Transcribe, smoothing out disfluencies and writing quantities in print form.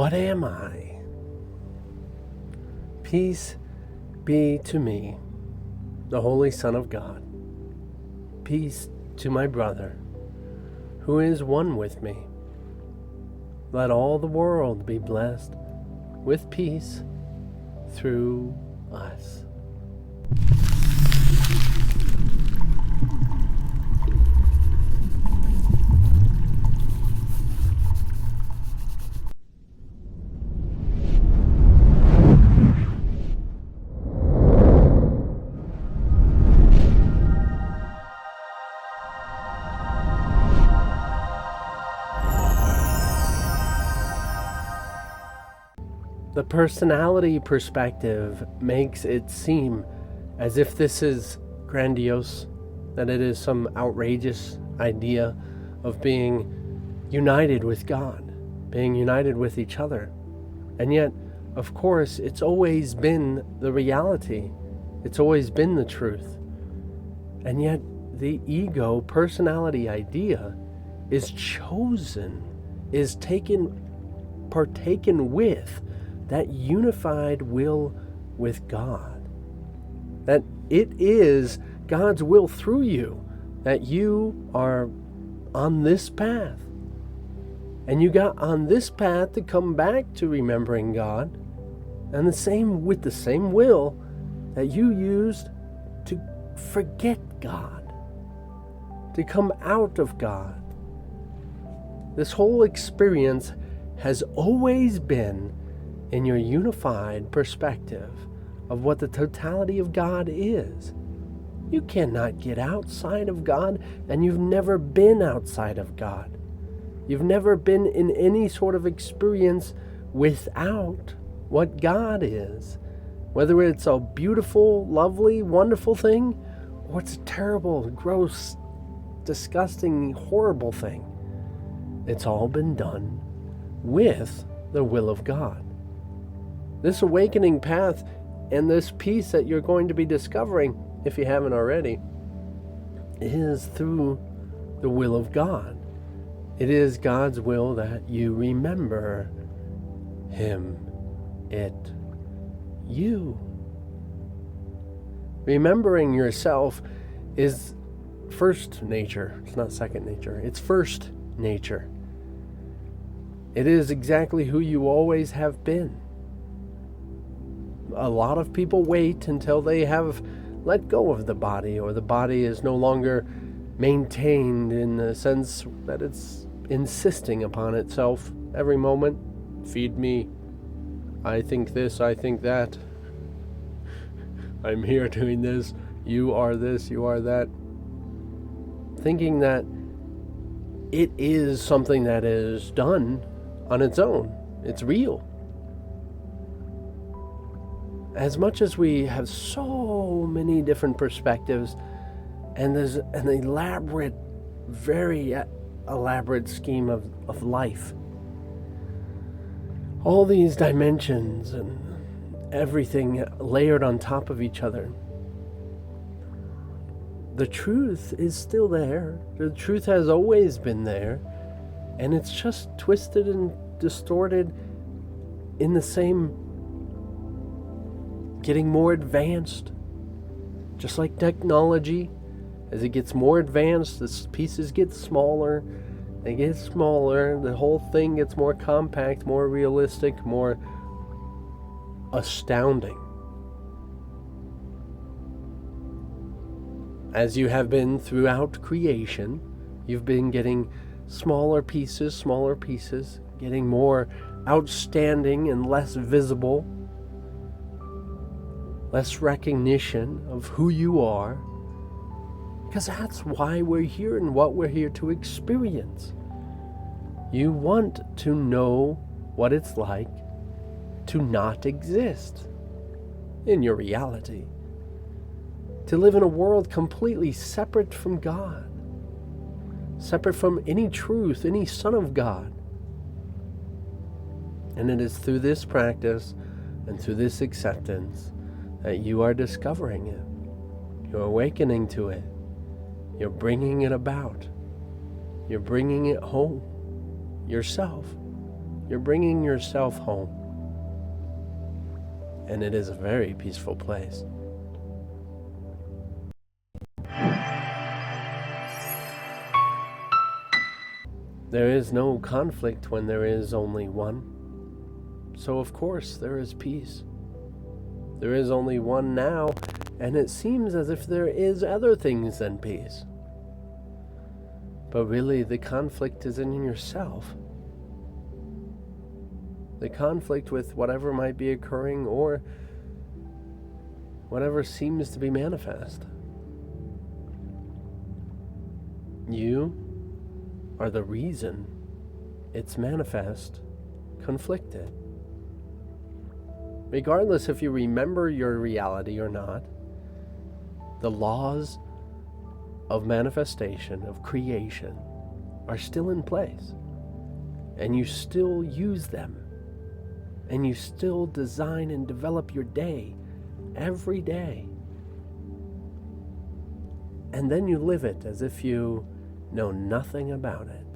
What am I? Peace be to me, the Holy Son of God. Peace to my brother, who is one with me. Let all the world be blessed with peace through us. The personality perspective makes it seem as if this is grandiose, that it is some outrageous idea of being united with God, being united with each other. And yet, of course, it's always been the reality. It's always been the truth. And yet, the ego personality idea is chosen, is partaken with that unified will with God. That it is God's will through you, that you are on this path. And you got on this path to come back to remembering God, and the same will that you used to forget God, to come out of God. This whole experience has always been in your unified perspective of what the totality of God is. You cannot get outside of God, and you've never been outside of God. You've never been in any sort of experience without what God is. Whether it's a beautiful, lovely, wonderful thing, or it's a terrible, gross, disgusting, horrible thing. It's all been done with the will of God. This awakening path and this peace that you're going to be discovering, if you haven't already, is through the will of God. It is God's will that you remember Him, it, you. Remembering yourself is first nature. It's not second nature. It's first nature. It is exactly who you always have been. A lot of people wait until they have let go of the body, or the body is no longer maintained in the sense that it's insisting upon itself every moment. Feed me. I think this, I think that. I'm here doing this. You are this, you are that. Thinking that it is something that is done on its own. It's real. As much as we have so many different perspectives, and there's an elaborate, very elaborate scheme of life, all these dimensions and everything layered on top of each other, the truth is still there. The truth has always been there, and it's just twisted and distorted in the same, getting more advanced. Just like technology, as it gets more advanced, the pieces get smaller, they get smaller, the whole thing gets more compact, more realistic, more astounding. As you have been throughout creation, you've been getting smaller pieces, getting more outstanding and less visible, less recognition of who you are, because that's why we're here and what we're here to experience. You want to know what it's like to not exist in your reality, to live in a world completely separate from God, separate from any truth, any Son of God. And it is through this practice and through this acceptance that you are discovering it. You're awakening to it. You're bringing it about. You're bringing it home. Yourself. You're bringing yourself home. And it is a very peaceful place. There is no conflict when there is only one. So of course there is peace. There is only one now, and it seems as if there is other things than peace. But really, the conflict is in yourself. The conflict with whatever might be occurring or whatever seems to be manifest. You are the reason it's manifest, conflicted. Regardless if you remember your reality or not, the laws of manifestation, of creation, are still in place. And you still use them. And you still design and develop your day every day. And then you live it as if you know nothing about it.